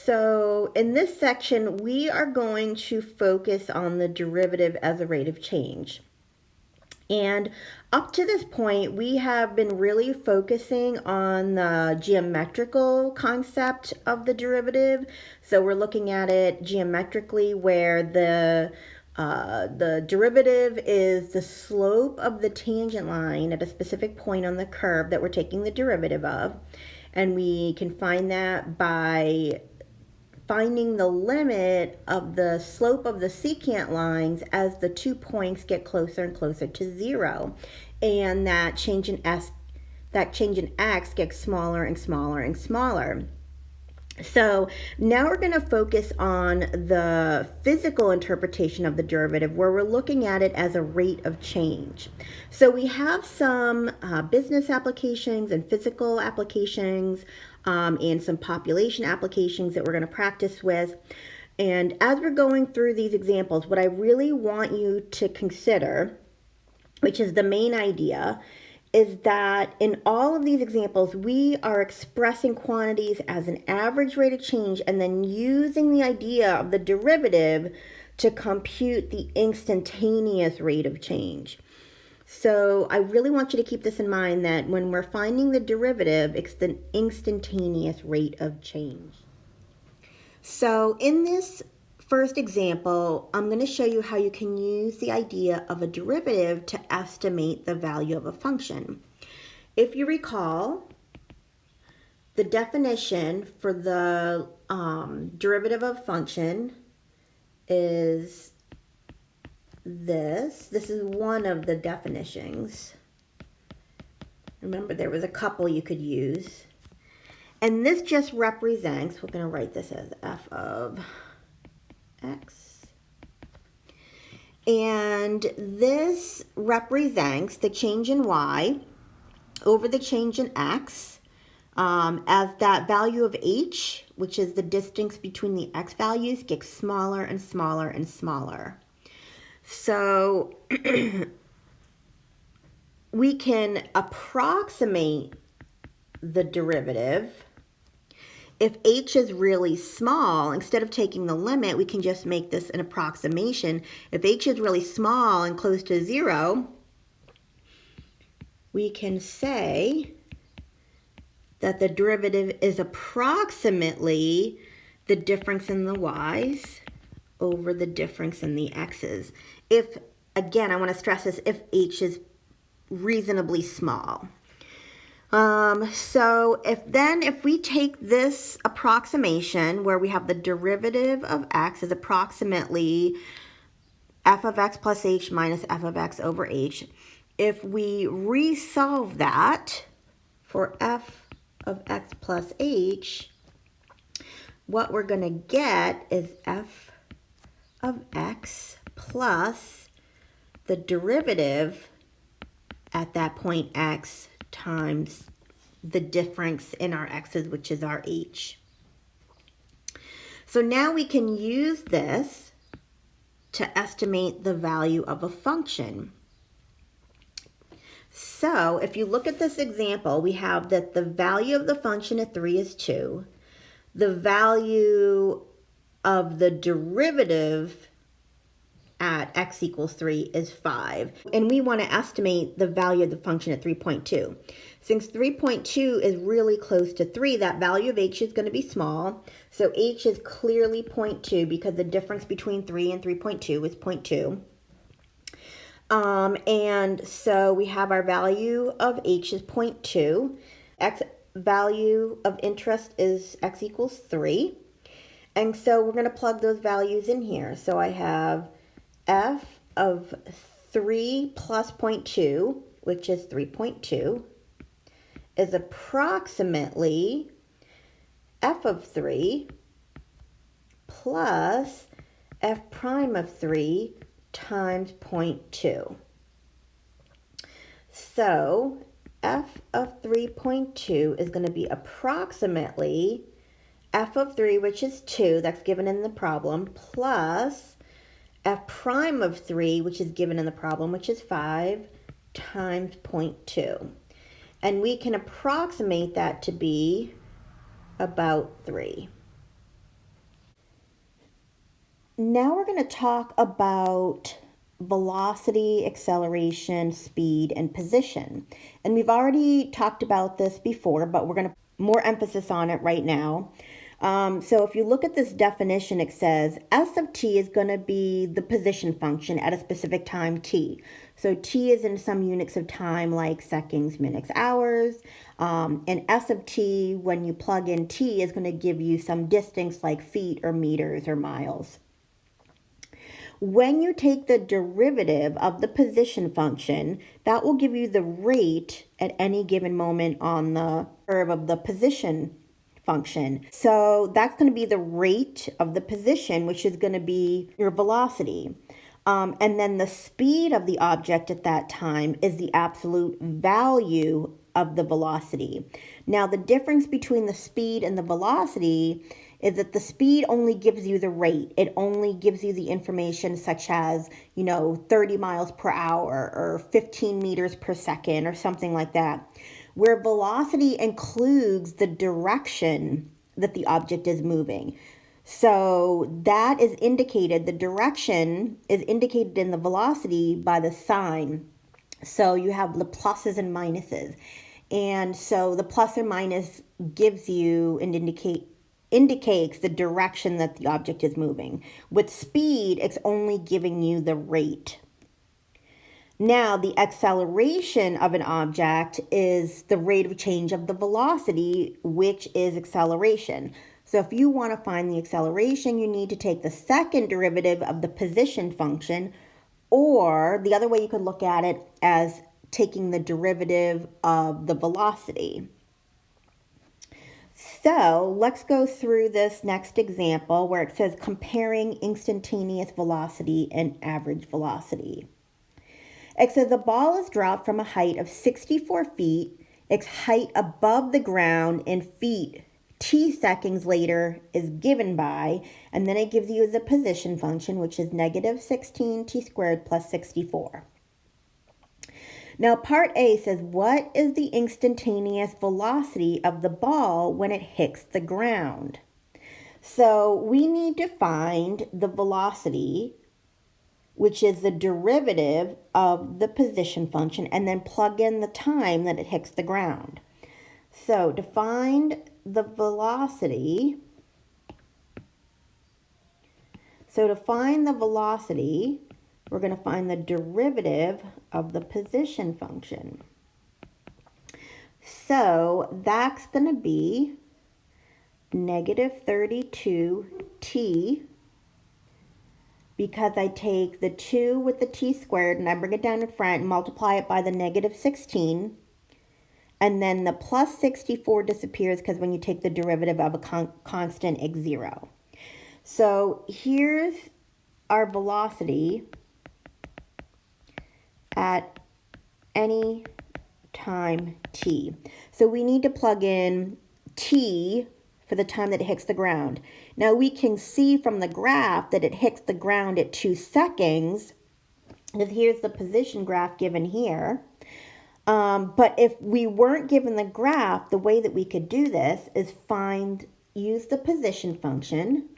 So in this section, we are going to focus on the derivative as a rate of change. And up to this point, we have been really focusing on the geometrical concept of the derivative. So we're looking at it geometrically, where the derivative is the slope of the tangent line at a specific point on the curve that we're taking the derivative of. And we can find that by finding the limit of the slope of the secant lines as the 2 points get closer and closer to 0, and that change in x gets smaller and smaller and smaller. So now we're going to focus on the physical interpretation of the derivative, where we're looking at it as a rate of change. So we have some business applications and physical applications and some population applications that we're going to practice with. And as we're going through these examples, what I really want you to consider, which is the main idea, is that in all of these examples, we are expressing quantities as an average rate of change and then using the idea of the derivative to compute the instantaneous rate of change. So I really want you to keep this in mind, that when we're finding the derivative, it's the instantaneous rate of change. So in this first example, I'm going to show you how you can use the idea of a derivative to estimate the value of a function. If you recall, the definition for the derivative of function is this. This is one of the definitions. Remember, there was a couple you could use. And this just represents, we're going to write this as f of x. And this represents the change in y over the change in x as that value of h, which is the distance between the x values, gets smaller and smaller and smaller. So we can approximate the derivative. If h is really small, instead of taking the limit, we can just make this an approximation. If h is really small and close to 0, we can say that the derivative is approximately the difference in the y's over the difference in the x's. If, again, I want to stress this, if h is reasonably small. So if we take this approximation where we have the derivative of x is approximately f of x plus h minus f of x over h, if we resolve that for f of x plus h, what we're going to get is f of x plus the derivative at that point x times the difference in our x's, which is our h. So now we can use this to estimate the value of a function. So if you look at this example, we have that the value of the function at 3 is 2. The value of the derivative at x equals 3 is 5. And we want to estimate the value of the function at 3.2. Since 3.2 is really close to 3, that value of h is going to be small. So h is clearly 0.2 because the difference between 3 and 3.2 is 0.2. And so we have our value of h is 0.2. X value of interest is x equals 3. And so we're going to plug those values in here. So I have f of 3 plus 0.2, which is 3.2, is approximately f of 3 plus f prime of 3 times 0.2. So f of 3.2 is going to be approximately f of 3, which is 2, that's given in the problem, plus f prime of 3, which is given in the problem, which is 5, times 0.2. And we can approximate that to be about 3. Now we're going to talk about velocity, acceleration, speed, and position. And we've already talked about this before, but we're going to more emphasis on it right now. So if you look at this definition, it says S of t is going to be the position function at a specific time t. So t is in some units of time like seconds, minutes, hours. And S of t, when you plug in t, is going to give you some distance like feet or meters or miles. When you take the derivative of the position function, that will give you the rate at any given moment on the curve of the position function. So that's going to be the rate of the position, which is going to be your velocity. And then the speed of the object at that time is the absolute value of the velocity. Now, the difference between the speed and the velocity is that the speed only gives you the rate. It only gives you the information such as, 30 miles per hour or 15 meters per second or something like that. Where velocity includes the direction that the object is moving. So that is indicated, the direction is indicated in the velocity by the sign. So you have the pluses and minuses. And so the plus or minus gives you and indicates the direction that the object is moving. With speed, it's only giving you the rate. Now, the acceleration of an object is the rate of change of the velocity, which is acceleration. So if you want to find the acceleration, you need to take the second derivative of the position function, or the other way you could look at it as taking the derivative of the velocity. So let's go through this next example where it says comparing instantaneous velocity and average velocity. It says a ball is dropped from a height of 64 feet. Its height above the ground in feet t seconds later is given by, and then it gives you the position function, which is negative 16 t squared plus 64. Now, part A says, what is the instantaneous velocity of the ball when it hits the ground? So we need to find the velocity, which is the derivative of the position function, and then plug in the time that it hits the ground. So to find the velocity, we're going to find the derivative of the position function. So that's going to be negative 32t, because I take the 2 with the t squared and I bring it down in front and multiply it by the negative 16. And then the plus 64 disappears because when you take the derivative of a constant, it's 0. So here's our velocity at any time t. So we need to plug in t for the time that it hits the ground. Now we can see from the graph that it hits the ground at 2 seconds, because here's the position graph given here. But if we weren't given the graph, the way that we could do this is use the position function.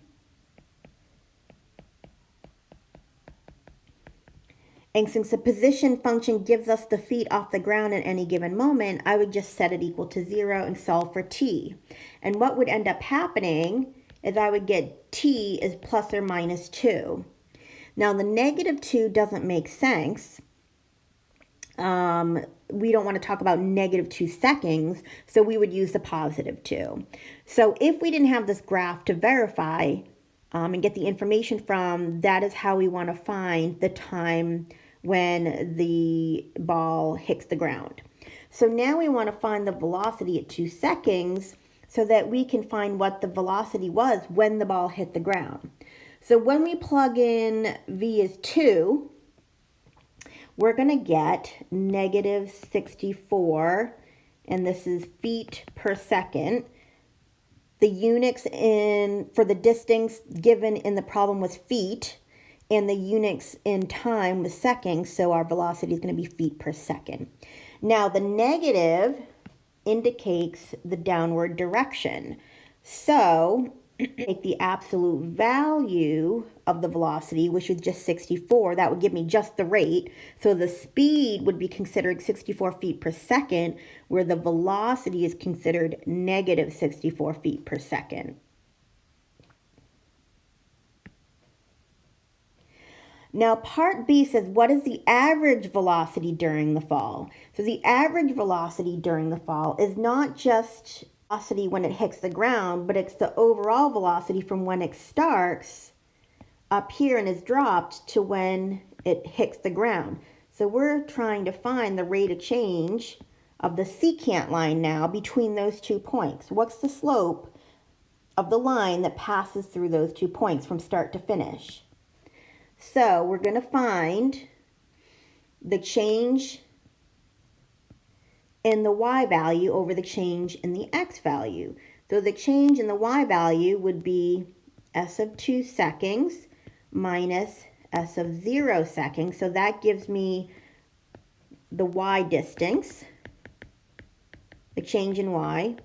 And since the position function gives us the feet off the ground at any given moment, I would just set it equal to 0 and solve for t. And what would end up happening is I would get t is plus or minus 2. Now the negative 2 doesn't make sense. We don't want to talk about negative 2 seconds, so we would use the positive 2. So if we didn't have this graph to verify and get the information from, that is how we want to find the time when the ball hits the ground. So now we want to find the velocity at 2 seconds so that we can find what the velocity was when the ball hit the ground. So when we plug in v is 2, we're going to get negative 64, and this is feet per second. The units for the distance given in the problem was feet, and the units in time was seconds, so our velocity is going to be feet per second. Now, the negative indicates the downward direction. So Take the absolute value of the velocity, which is just 64, that would give me just the rate. So the speed would be considered 64 feet per second, where the velocity is considered negative 64 feet per second. Now, part B says, what is the average velocity during the fall? So the average velocity during the fall is not just velocity when it hits the ground, but it's the overall velocity from when it starts up here and is dropped to when it hits the ground. So we're trying to find the rate of change of the secant line now between those 2 points. What's the slope of the line that passes through those 2 points from start to finish? So we're going to find the change in the y value over the change in the x value. So the change in the y value would be s of 2 seconds minus s of 0 seconds. So that gives me the y distance, the change in y.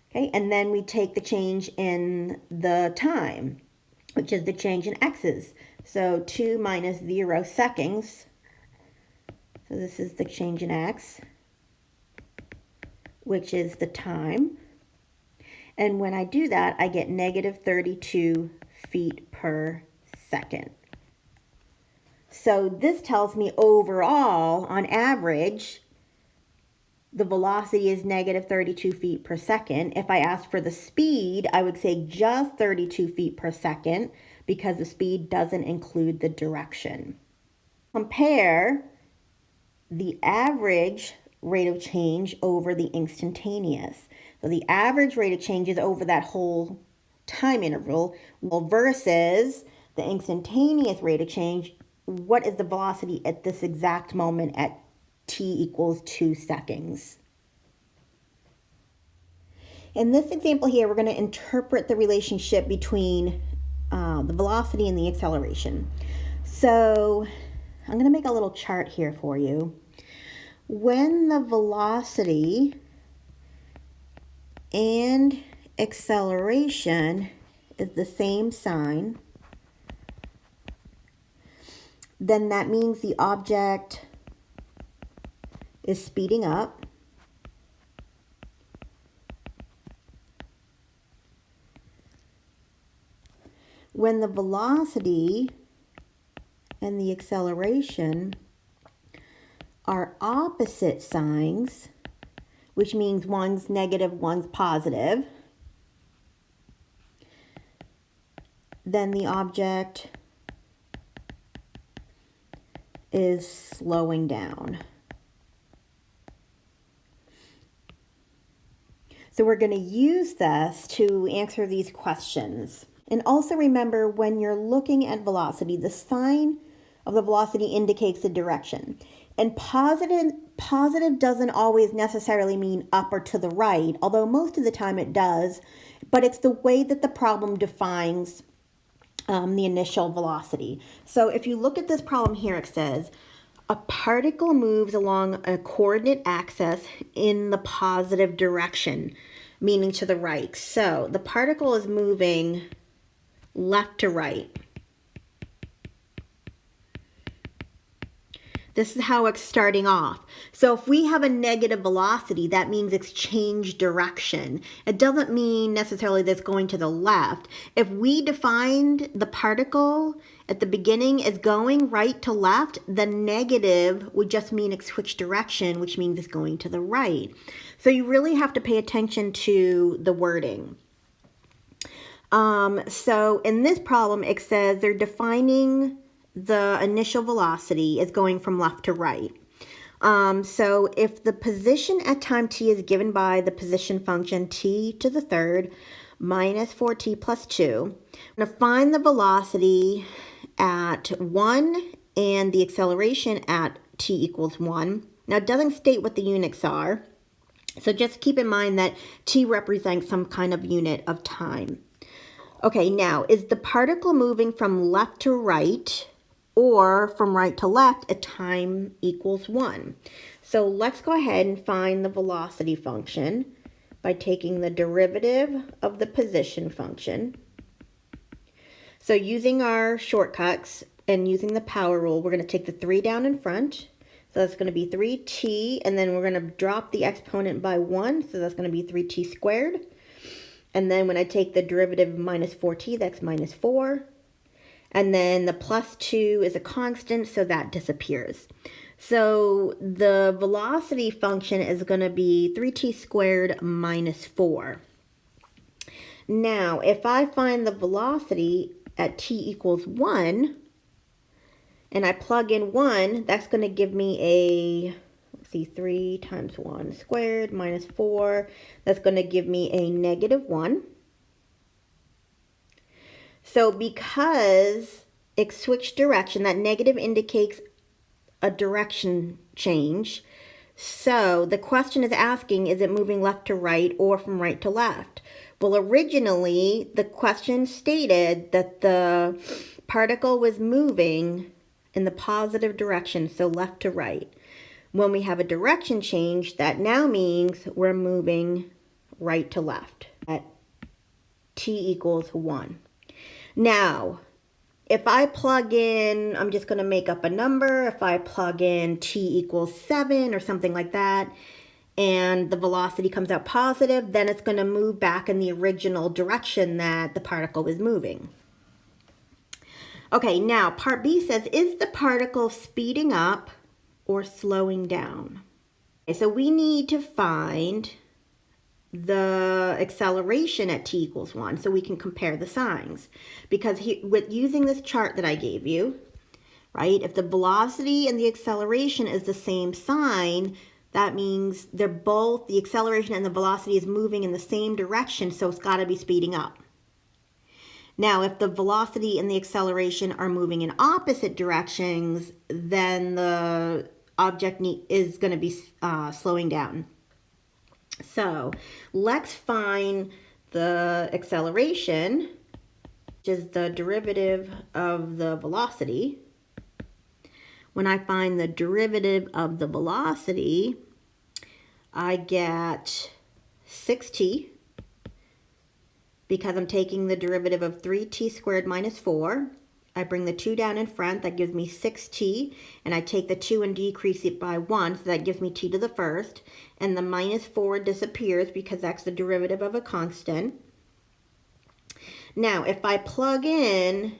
Okay, and then we take the change in the time, which is the change in x's. So 2 minus 0 seconds. So this is the change in x, which is the time. And when I do that, I get negative 32 feet per second. So this tells me overall, on average, the velocity is negative 32 feet per second. If I asked for the speed, I would say just 32 feet per second because the speed doesn't include the direction. Compare the average rate of change over the instantaneous. So the average rate of change is over that whole time interval, versus the instantaneous rate of change. What is the velocity at this exact moment at t equals 2 seconds? In this example here, we're going to interpret the relationship between the velocity and the acceleration. So I'm going to make a little chart here for you. When the velocity and acceleration is the same sign, then that means the object is speeding up. When the velocity and the acceleration are opposite signs, which means one's negative, one's positive, then the object is slowing down. So we're going to use this to answer these questions. And also remember, when you're looking at velocity, the sign of the velocity indicates the direction. And positive doesn't always necessarily mean up or to the right, although most of the time it does, but it's the way that the problem defines the initial velocity. So if you look at this problem here, it says a particle moves along a coordinate axis in the positive direction, meaning to the right. So the particle is moving left to right. This is how it's starting off. So if we have a negative velocity, that means it's changed direction. It doesn't mean necessarily that it's going to the left. If we defined the particle at the beginning as going right to left, the negative would just mean it's switched direction, which means it's going to the right. So you really have to pay attention to the wording. So in this problem, it says they're defining the initial velocity is going from left to right. So if the position at time t is given by the position function t to the third minus 4t plus 2, I'm going to find the velocity at 1 and the acceleration at t equals 1. Now it doesn't state what the units are, so just keep in mind that t represents some kind of unit of time. Okay, now is the particle moving from left to right or from right to left at time equals 1? So let's go ahead and find the velocity function by taking the derivative of the position function. So using our shortcuts and using the power rule, we're going to take the 3 down in front. So that's going to be 3t, and then we're going to drop the exponent by 1, so that's going to be 3t squared. And then when I take the derivative of minus 4t, that's minus 4. And then the plus 2 is a constant, so that disappears. So the velocity function is going to be 3t squared minus 4. Now, if I find the velocity at t equals 1, and I plug in 1, that's going to give me a, let's see, 3 times 1 squared minus 4. That's going to give me a negative 1. So because it switched direction, that negative indicates a direction change. So the question is asking, is it moving left to right or from right to left? Well, originally, the question stated that the particle was moving in the positive direction, so left to right. When we have a direction change, that now means we're moving right to left at t equals 1. Now, if I plug in, I'm just going to make up a number, if I plug in t equals 7 or something like that, and the velocity comes out positive, then it's going to move back in the original direction that the particle was moving. Okay, now part B says, is the particle speeding up or slowing down? Okay, so we need to find the acceleration at t equals 1 so we can compare the signs. Because with using this chart that I gave you, right, if the velocity and the acceleration is the same sign, that means they're both, the acceleration and the velocity is moving in the same direction, so it's got to be speeding up. Now, if the velocity and the acceleration are moving in opposite directions, then the object is going to be slowing down. So let's find the acceleration, which is the derivative of the velocity. When I find the derivative of the velocity, I get 6t, because I'm taking the derivative of 3t squared minus 4. I bring the 2 down in front, that gives me 6t, and I take the 2 and decrease it by 1, so that gives me t to the first, and the minus 4 disappears because that's the derivative of a constant. Now, if I plug in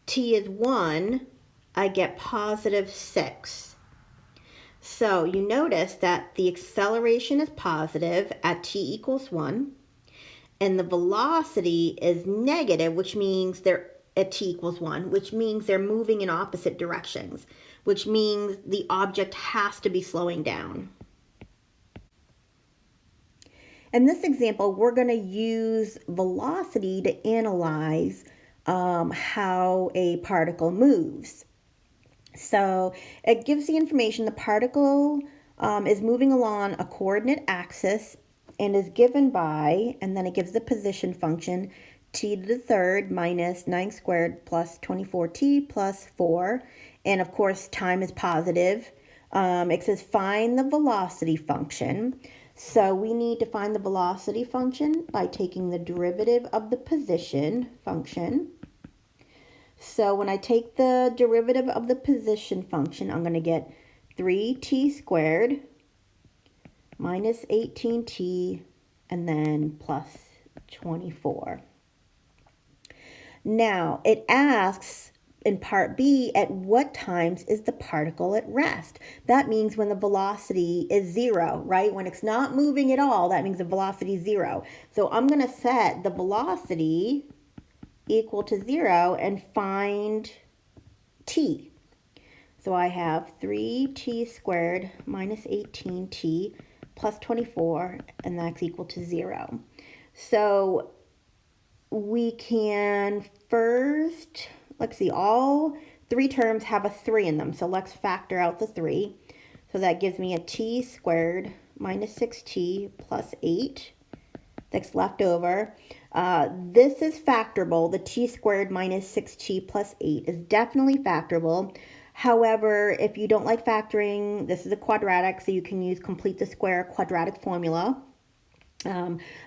t is 1, I get positive 6. So you notice that the acceleration is positive at t equals 1, and the velocity is negative, which means they're at t equals 1, which means they're moving in opposite directions, which means the object has to be slowing down. In this example, we're going to use velocity to analyze how a particle moves. So it gives the information the particle is moving along a coordinate axis and is given by, and then it gives the position function, t to the third minus 9 squared plus 24t plus 4. And of course, time is positive. It says find the velocity function. So we need to find the velocity function by taking the derivative of the position function. So when I take the derivative of the position function, I'm going to get 3t squared minus 18t and then plus 24. Now, it asks in part B, at what times is the particle at rest? That means when the velocity is 0, right? When it's not moving at all, that means the velocity is 0. So I'm going to set the velocity equal to 0 and find t. So I have 3t squared minus 18t plus 24, and that's equal to 0. So we can first, let's see, all three terms have a 3 in them. So let's factor out the 3. So that gives me a t squared minus 6t plus 8 that's left over. This is factorable. The t squared minus 6t plus 8 is definitely factorable. However, if you don't like factoring, this is a quadratic, so you can use complete the square quadratic formula.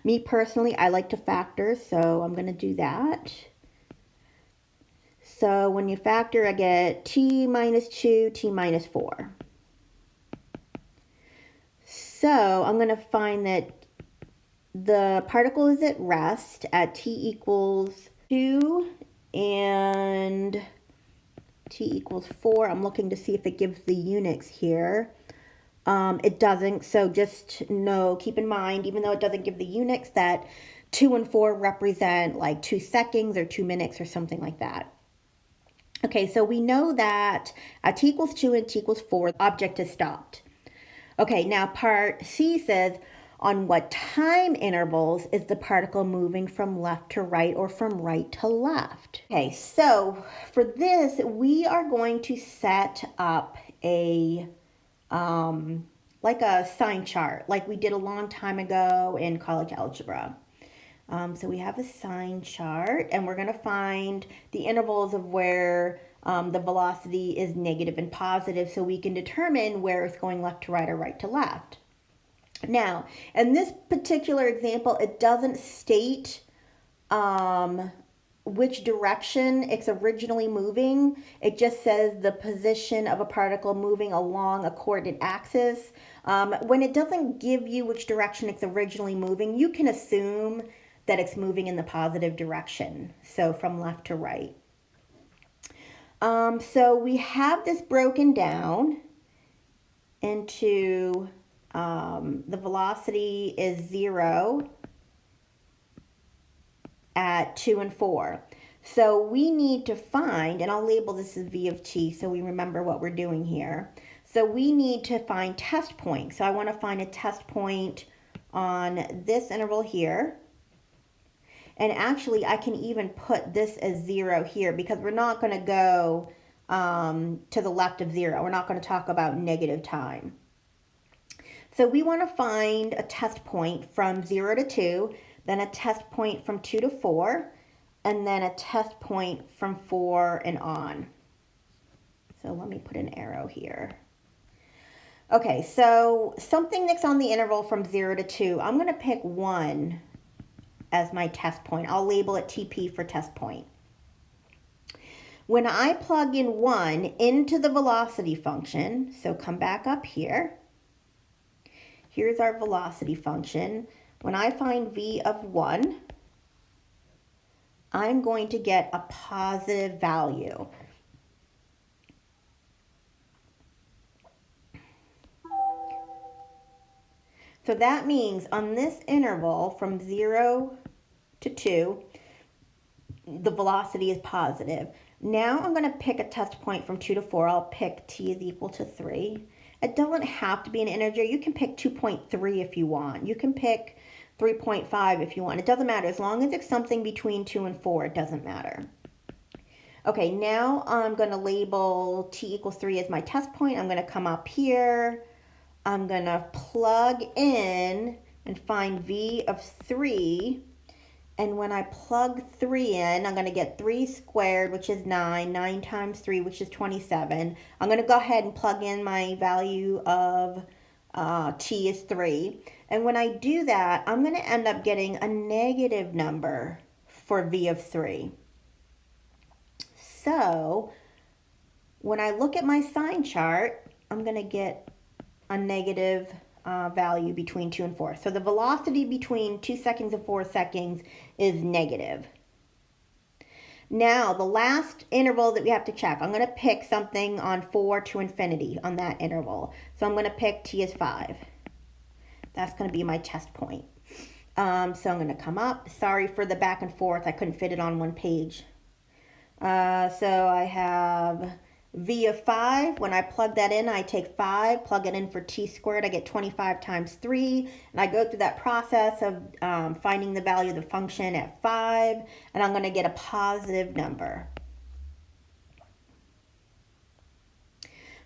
Me personally, I like to factor, so I'm going to do that. So when you factor, I get t minus 2, t minus 4. So I'm going to find that the particle is at rest at t equals 2 and t equals 4. I'm looking to see if it gives the units here. It doesn't, so just know, keep in mind, even though it doesn't give the units, that 2 and 4 represent like 2 seconds or 2 minutes or something like that. Okay, so we know that at t equals 2 and t equals 4, the object is stopped. Okay, now part C says, on what time intervals is the particle moving from left to right or from right to left? Okay, so for this, we are going to set up a like a sign chart, like we did a long time ago in college algebra. So we have a sign chart, and we're going to find the intervals of where the velocity is negative and positive, so we can determine where it's going left to right or right to left. Now, in this particular example, it doesn't state which direction it's originally moving. It just says the position of a particle moving along a coordinate axis. When it doesn't give you which direction it's originally moving, you can assume that it's moving in the positive direction, so from left to right. So we have this broken down into the velocity is 0 at 2 and 4. So we need to find, and I'll label this as v of t so we remember what we're doing here. So we need to find test points. So I want to find a test point on this interval here. And actually, I can even put this as 0 here because we're not going to go to the left of 0. We're not going to talk about negative time. So we want to find a test point from 0 to 2, then a test point from 2 to 4, and then a test point from 4 and on. So let me put an arrow here. Okay, so something that's on the interval from 0 to 2, I'm going to pick 1 as my test point. I'll label it TP for test point. When I plug in 1 into the velocity function, so come back up here. Here's our velocity function. When I find v of 1, I'm going to get a positive value. So that means on this interval from 0 to 2, the velocity is positive. Now I'm going to pick a test point from 2 to 4. I'll pick t is equal to 3. It doesn't have to be an integer. You can pick 2.3 if you want. You can pick 3.5 if you want. It doesn't matter. As long as it's something between 2 and 4, it doesn't matter. Okay, now I'm going to label t equals 3 as my test point. I'm going to come up here. I'm going to plug in and find v of 3. And when I plug 3 in, I'm going to get 3 squared, which is 9. 9 times 3, which is 27. I'm going to go ahead and plug in my value of t is 3. And when I do that, I'm going to end up getting a negative number for v of 3. So when I look at my sign chart, I'm going to get a negative value between 2 and 4. So the velocity between 2 seconds and 4 seconds is negative. Now, the last interval that we have to check, I'm going to pick something on 4 to infinity on that interval. So I'm going to pick t is 5. That's going to be my test point. So I'm going to come up. Sorry for the back and forth. I couldn't fit it on one page. So I have v of 5. When I plug that in, I take 5, plug it in for t squared. I get 25 times 3. And I go through that process of finding the value of the function at 5. And I'm going to get a positive number.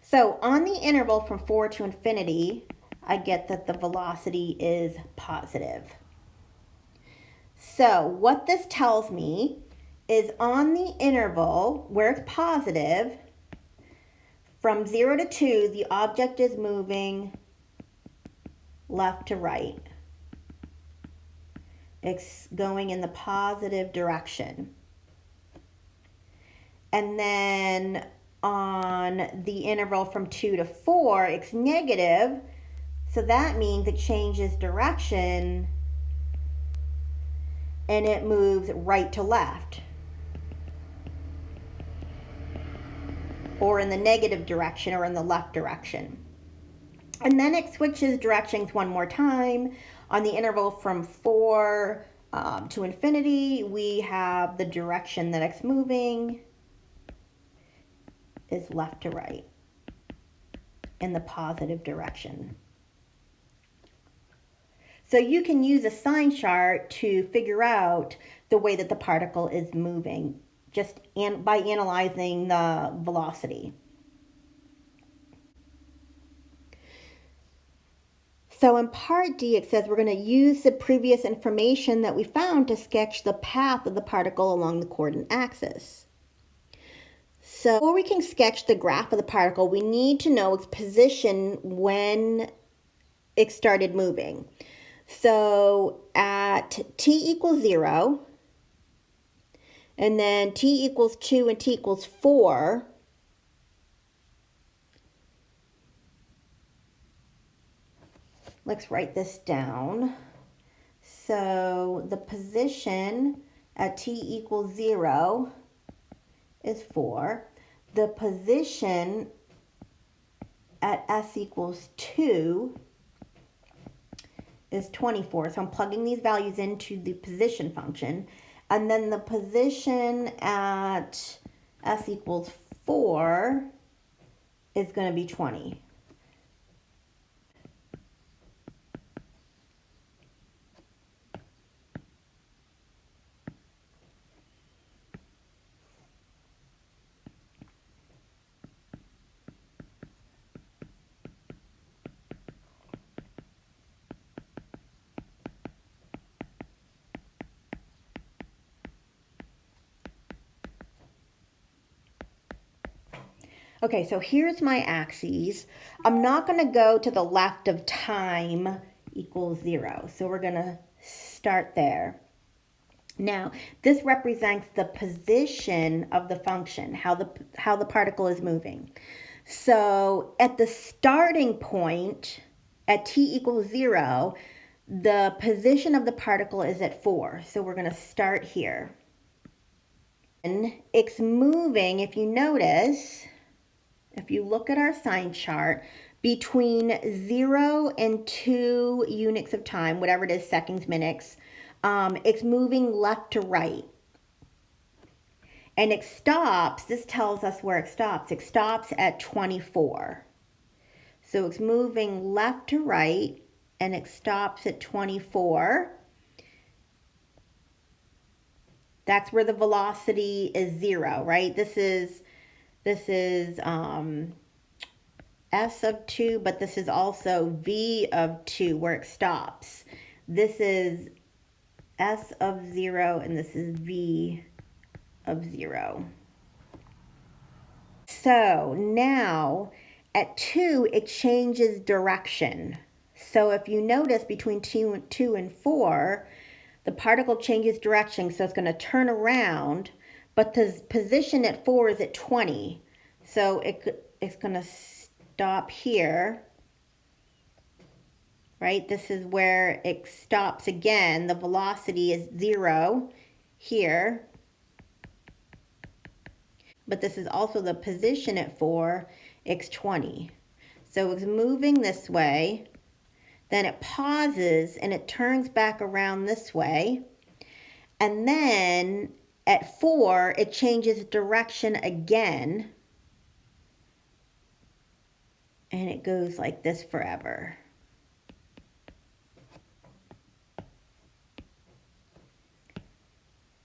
So on the interval from 4 to infinity, I get that the velocity is positive. So what this tells me is on the interval where it's positive, from 0 to 2, the object is moving left to right. It's going in the positive direction. And then on the interval from 2 to 4, it's negative. So that means it changes direction and it moves right to left, or in the negative direction or in the left direction. And then it switches directions one more time. On the interval from 4 to infinity, we have the direction that it's moving is left to right in the positive direction. So you can use a sign chart to figure out the way that the particle is moving just by analyzing the velocity. So in part D, it says we're going to use the previous information that we found to sketch the path of the particle along the coordinate axis. So before we can sketch the graph of the particle, we need to know its position when it started moving. So at t equals 0, and then t equals 2 and t equals 4, let's write this down. So the position at t equals 0 is 4. The position at s equals 2 is 24. So I'm plugging these values into the position function. And then the position at s equals 4 is going to be 20. Okay, so here's my axes. I'm not going to go to the left of time equals 0. So we're going to start there. Now, this represents the position of the function, how the particle is moving. So at the starting point, at t equals 0, the position of the particle is at 4. So we're going to start here. And it's moving, if you notice, if you look at our sign chart, between 0 and 2 units of time, whatever it is, seconds, minutes, it's moving left to right. And it stops, this tells us where it stops. It stops at 24. So it's moving left to right, and it stops at 24. That's where the velocity is 0, right? This is s of 2, but this is also v of 2 where it stops. This is s of 0 and this is v of 0. So now at 2 it changes direction. So if you notice between 2 and 4, the particle changes direction, so it's going to turn around, but the position at 4 is at 20. So it's going to stop here, right? This is where it stops again. The velocity is 0 here, but this is also the position at 4, it's 20. So it's moving this way, then it pauses and it turns back around this way, and then at 4 it changes direction again, and it goes like this forever.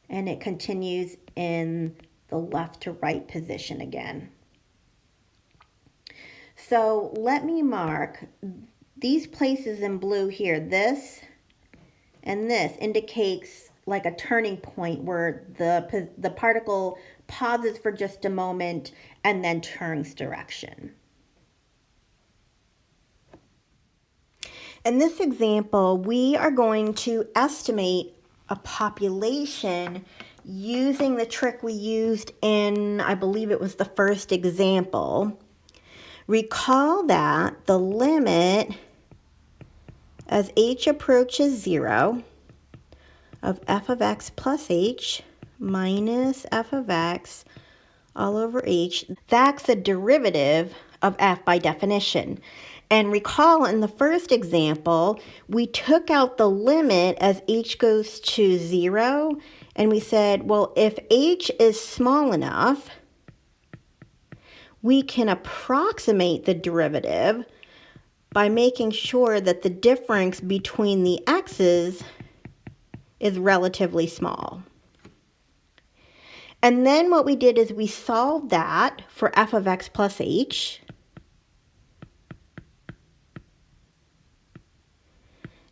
And it continues in the left to right position again. So let me mark these places in blue here. This and this indicates like a turning point where the particle pauses for just a moment, and then turns direction. In this example, we are going to estimate a population using the trick we used in, I believe it was the first example. Recall that the limit as h approaches 0 of f of x plus h minus f of x all over h, that's a derivative of f by definition. And recall in the first example, we took out the limit as h goes to 0, and we said, well, if h is small enough, we can approximate the derivative by making sure that the difference between the x's is relatively small. And then what we did is we solved that for f of x plus h.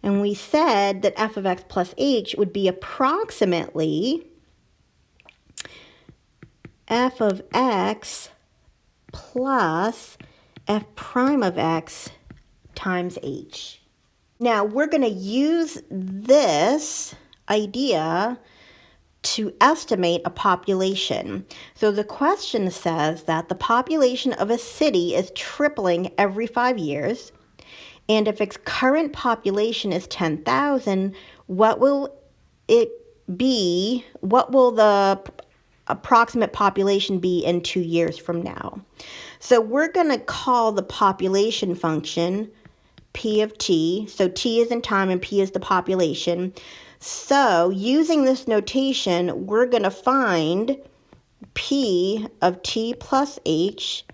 And we said that f of x plus h would be approximately f of x plus f prime of x times h. Now we're going to use this idea to estimate a population. So the question says that the population of a city is tripling every 5 years. And if its current population is 10,000, what will it be? What will the approximate population be in 2 years from now? So we're going to call the population function p of t. So t is in time and p is the population. So using this notation, we're going to find p of t plus h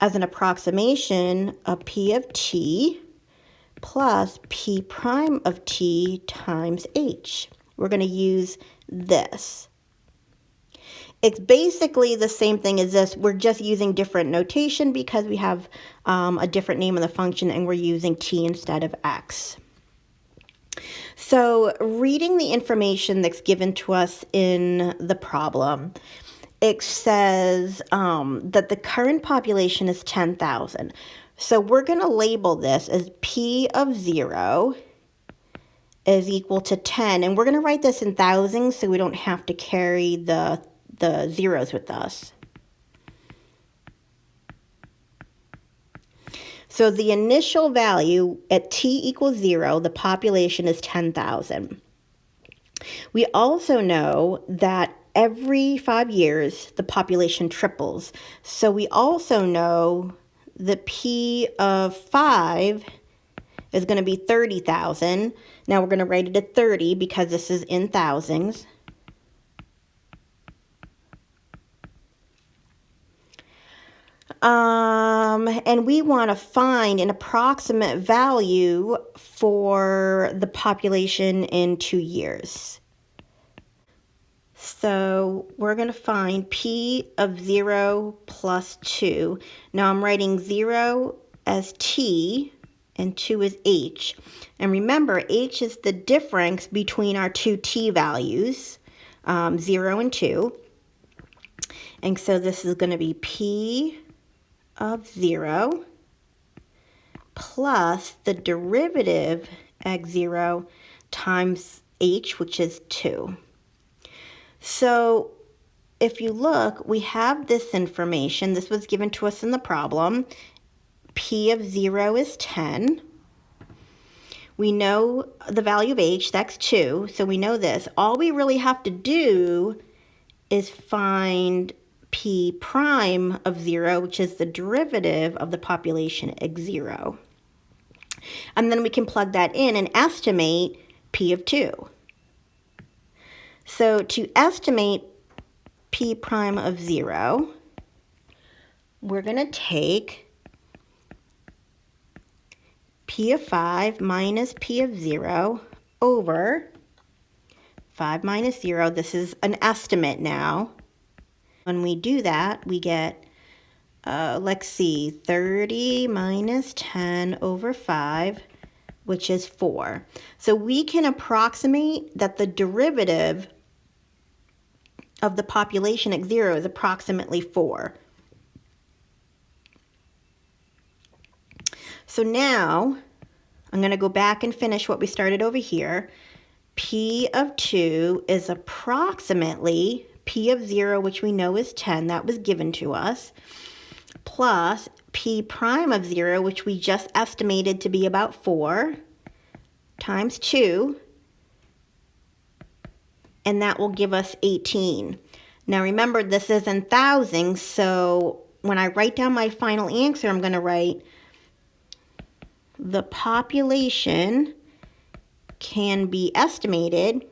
as an approximation of p of t plus p prime of t times h. We're going to use this. It's basically the same thing as this. We're just using different notation because we have a different name of the function and we're using t instead of x. So reading the information that's given to us in the problem, it says that the current population is 10,000. So we're going to label this as p of 0 is equal to 10. And we're going to write this in thousands so we don't have to carry the zeros with us. So the initial value at t equals 0, the population is 10,000. We also know that every 5 years, the population triples. So we also know that p of 5 is going to be 30,000. Now we're going to write it at 30 because this is in thousands. And we want to find an approximate value for the population in 2 years. So we're going to find p of 0 plus 2. Now I'm writing 0 as t and 2 as h. And remember, h is the difference between our two t values, 0 and 2. And so this is going to be p of 0 plus the derivative x0 times h, which is 2. So if you look, we have this information. This was given to us in the problem. P of 0 is 10. We know the value of h, that's 2, so we know this. All we really have to do is find p prime of 0, which is the derivative of the population x0. And then we can plug that in and estimate p of 2. So to estimate p prime of 0, we're going to take p of 5 minus p of 0 over 5 minus 0. This is an estimate now. When we do that, we get, let's see, 30 minus 10 over 5, which is 4. So we can approximate that the derivative of the population at 0 is approximately 4. So now I'm going to go back and finish what we started over here. P of 2 is approximately P of 0, which we know is 10, that was given to us, plus P prime of 0, which we just estimated to be about 4, times 2, and that will give us 18. Now remember, this is in thousands, so when I write down my final answer, I'm going to write the population can be estimated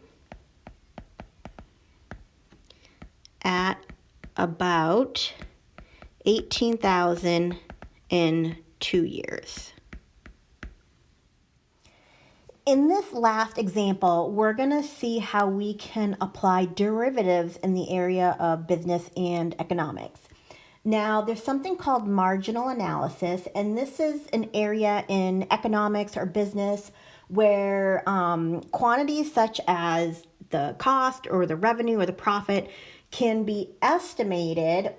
at about 18,000 in 2 years. In this last example, we're going to see how we can apply derivatives in the area of business and economics. Now, there's something called marginal analysis, and this is an area in economics or business where quantities such as the cost or the revenue or the profit can be estimated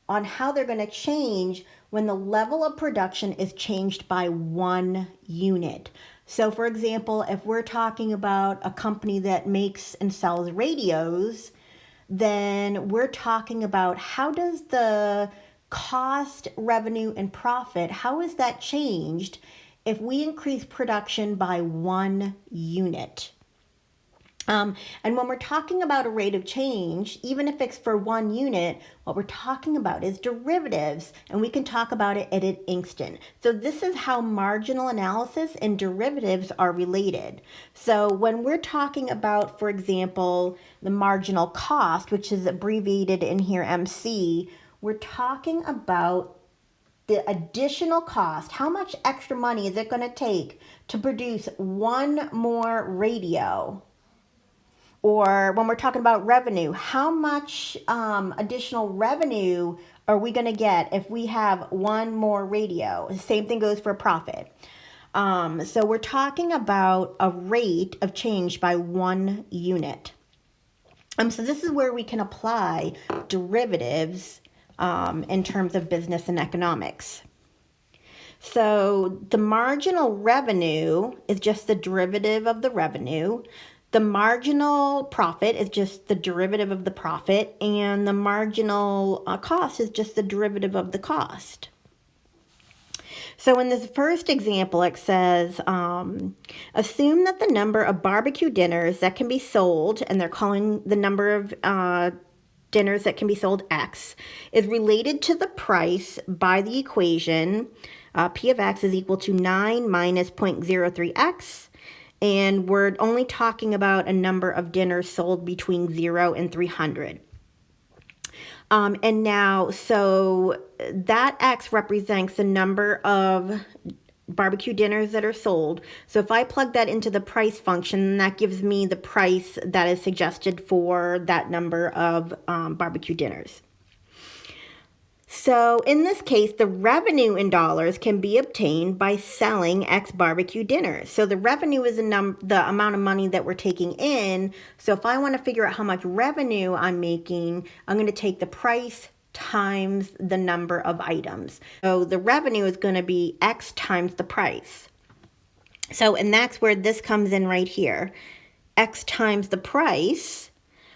on how they're going to change when the level of production is changed by 1 unit. So for example, if we're talking about a company that makes and sells radios, then we're talking about how does the cost, revenue, and profit, how is that changed if we increase production by 1 unit? And when we're talking about a rate of change, even if it's for 1 unit, what we're talking about is derivatives, and we can talk about it at an instant. So this is how marginal analysis and derivatives are related. So when we're talking about, for example, the marginal cost, which is abbreviated in here MC, we're talking about the additional cost. How much extra money is it going to take to produce 1 more radio? Or when we're talking about revenue, how much additional revenue are we going to get if we have 1 more radio? The same thing goes for profit. So we're talking about a rate of change by 1 unit. So this is where we can apply derivatives in terms of business and economics. So the marginal revenue is just the derivative of the revenue. The marginal profit is just the derivative of the profit, and the marginal cost is just the derivative of the cost. So in this first example, it says, assume that the number of barbecue dinners that can be sold, and they're calling the number of dinners that can be sold X, is related to the price by the equation P of X is equal to 9 minus 0.03X. And we're only talking about a number of dinners sold between 0 and 300. And now, so that X represents the number of barbecue dinners that are sold. So if I plug that into the price function, that gives me the price that is suggested for that number of barbecue dinners. So in this case, the revenue in dollars can be obtained by selling X barbecue dinners. So the revenue is the amount of money that we're taking in. So if I want to figure out how much revenue I'm making, I'm going to take the price times the number of items. So the revenue is going to be X times the price. So, and that's where this comes in right here. X times the price,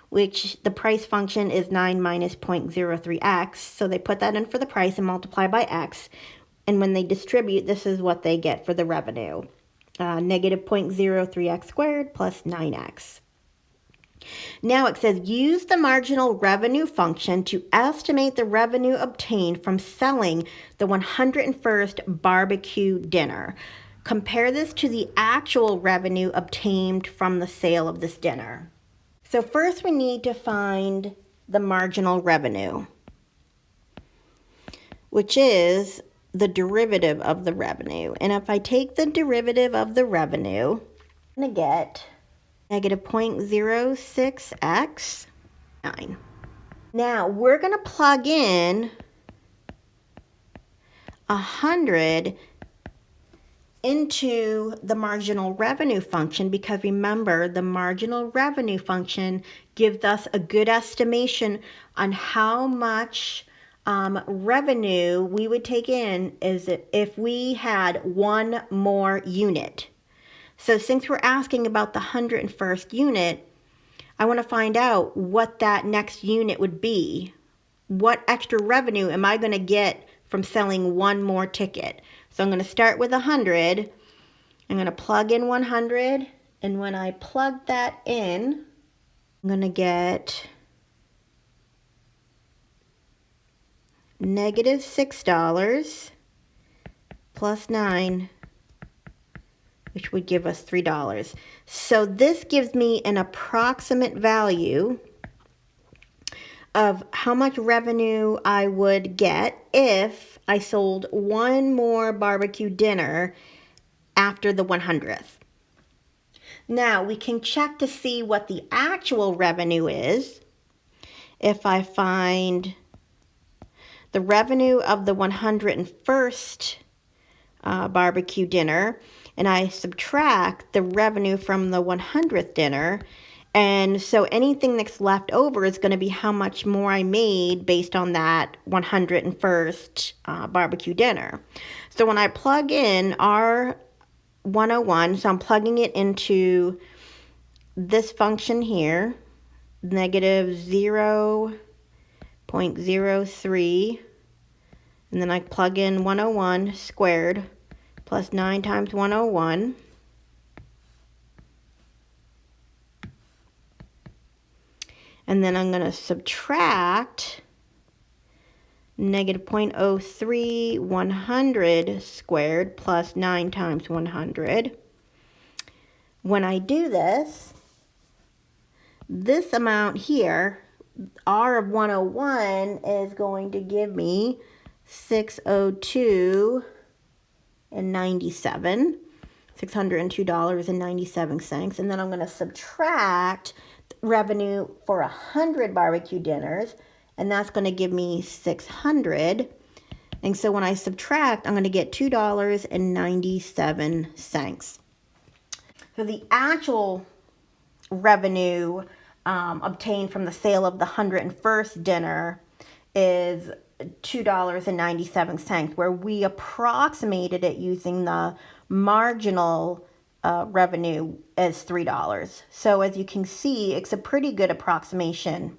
which the price function is 9 minus 0.03x. So they put that in for the price and multiply by x. And when they distribute, this is what they get for the revenue. Negative 0.03x squared plus 9x. Now it says use the marginal revenue function to estimate the revenue obtained from selling the 101st barbecue dinner. Compare this to the actual revenue obtained from the sale of this dinner. So first we need to find the marginal revenue, which is the derivative of the revenue. And if I take the derivative of the revenue, I'm going to get negative 0.06x 9. Now we're going to plug in 100 into the marginal revenue function, because remember, the marginal revenue function gives us a good estimation on how much revenue we would take in if we had one more unit. So since we're asking about the 101st unit, I want to find out what that next unit would be. What extra revenue am I going to get from selling one more ticket? So I'm going to start with 100. I'm going to plug in 100. And when I plug that in, I'm going to get negative $6 plus 9, which would give us $3. So this gives me an approximate value of how much revenue I would get if I sold one more barbecue dinner after the 100th. Now we can check to see what the actual revenue is. If I find the revenue of the 101st barbecue dinner, and I subtract the revenue from the 100th dinner, and so anything that's left over is going to be how much more I made based on that 101st barbecue dinner. So when I plug in our 101, so I'm plugging it into this function here, negative 0.03, and then I plug in 101 squared plus 9 times 101. And then I'm going to subtract negative 0.03 100 squared plus 9 times 100. When I do this, this amount here, R of 101, is going to give me 602.97, $602.97. And then I'm going to subtract revenue for 100 barbecue dinners, and that's going to give me 600. And so when I subtract, I'm going to get $2.97. So the actual revenue obtained from the sale of the 101st dinner is $2.97, where we approximated it using the marginal revenue as $3. So as you can see, it's a pretty good approximation.